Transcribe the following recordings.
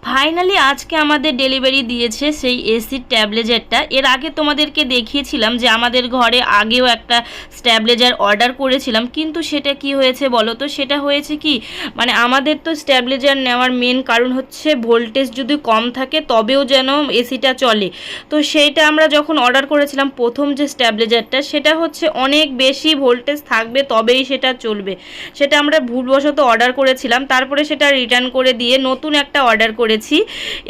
Finally আজকে আমাদের delivery দিয়েছে সেই এসির স্ট্যাবিলাইজারটা। এর আগে তোমাদেরকে দেখিয়েছিলাম যে আমাদের ঘরে আগেও একটা স্ট্যাবিলাইজার অর্ডার করেছিলাম, কিন্তু সেটা কি হয়েছে বলো তো? সেটা হয়েছে কি, মানে আমাদের তো স্ট্যাবিলাইজার নেওয়ার মেন কারণ হচ্ছে ভোল্টেজ যদি কম থাকে তবেও যেন এসিটা চলে। তো সেইটা আমরা যখন অর্ডার করেছিলাম প্রথম যে স্ট্যাবিলাইজারটা, সেটা হচ্ছে অনেক বেশি ভোল্টেজ থাকবে তবেই সেটা চলবে। সেটা আমরা ভুলবশত অর্ডার করেছিলাম, তারপরে সেটা রিটার্ন করে দিয়ে নতুন একটা অর্ডার করেছি।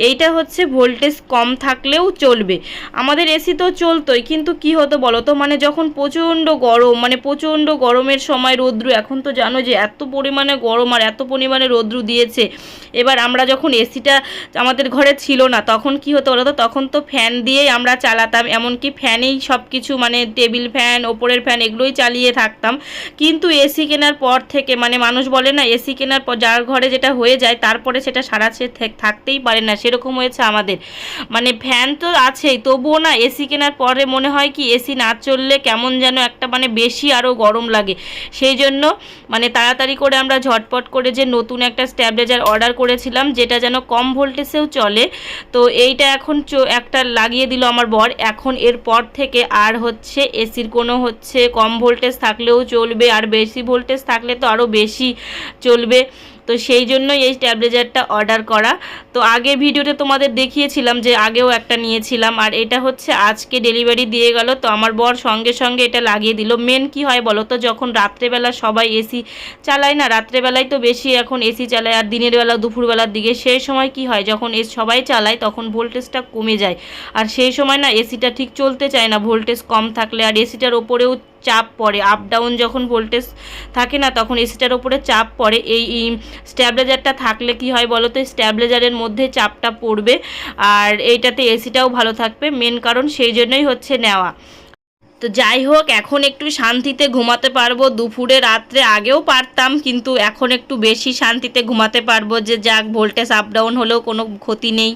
এইটা হচ্ছে ভোল্টেজ কম থাকলেও চলবে। আমাদের এসি তো চলতোই, কিন্তু কি হতো বলো তো, মানে যখন প্রচণ্ড গরম, মানে প্রচণ্ড গরমের সময় রৌদ্র, এখন তো জানো যে এত পরিমাণে গরম আর এত পরিমাণে রৌদ্র দিয়েছে। এবার আমরা যখন এসিটা আমাদের ঘরে ছিল না তখন কি হতো বলো তো, তখন তো ফ্যান দিয়েই আমরা চালাতাম, এমনকি ফ্যানেই সব কিছু, মানে টেবিল ফ্যান, ওপরের ফ্যান, এগুলোই চালিয়ে থাকতাম। কিন্তু এসি কেনার পর থেকে, মানে মানুষ বলে না এসি কেনার পর যার ঘরে যেটা হয়ে যায় তারপরে সেটা সারা সে থাকতেই পারে না, সেরকম হয়েছে আমাদের। মানে ফ্যান তো আছেই, তবুও না এসি কেনার পরে মনে হয় কি এসি না চললে কেমন যেন একটা, মানে বেশি আরও গরম লাগে। সেই জন্য মানে তাড়াতাড়ি করে আমরা ঝটপট করে যে নতুন একটা স্ট্যাবিলাইজার অর্ডার করেছিলাম যেটা যেন কম ভোল্টেজেও চলে, তো এইটা এখন একটা লাগিয়ে দিল আমার বর। এখন এরপর থেকে আর হচ্ছে এসির কোনো হচ্ছে কম ভোল্টেজ থাকলেও চলবে, আর বেশি ভোল্টেজ থাকলে তো আরও বেশি চলবে। তো সেই জন্যই এই স্ট্যাবিলাইজারটা অর্ডার করা। তো আগের ভিডিওতে তোমাদের দেখিয়েছিলাম যে আগেও একটা নিয়েছিলাম, আর এটা হচ্ছে আজকে ডেলিভারি দিয়ে গেল। তো আমার বর সঙ্গে সঙ্গে এটা লাগিয়ে দিল। মেন কি হয় বলো তো, যখন রাত্রেবেলা সবাই এসি চালায় না, রাত্রেবেলায় তো বেশি এখন এসি চালায়, আর দিনের বেলা দুপুরবেলার দিকে, সেই সময় কি হয় যখন সবাই চালায় তখন ভোল্টেজটা কমে যায়, আর সেই সময় না এসিটা ঠিক চলতে চায় না ভোল্টেজ কম থাকলে। আর এসিটার ওপরেও চাপ পড়ে, আপ ডাউন যখন ভোল্টেজ থাকে না তখন এসিটার ওপরে চাপ পড়ে। এই স্ট্যাবিলাইজারটা থাকলে কি হয় বলো তো, স্ট্যাবিলাইজারের মধ্যে চাপটা পড়বে আর এইটাতে এসিটাও ভালো থাকবে, মেন কারণ সেই জন্যই হচ্ছে নেওয়া। তো যাই হোক, এখন একটু শান্তিতে ঘুমাতে পারবো। দুপুরে রাত্রে আগেও পারতাম, কিন্তু এখন একটু বেশি শান্তিতে ঘুমাতে পারবো যে যাক ভোল্টেজ আপ ডাউন হলেও কোনো ক্ষতি নেই।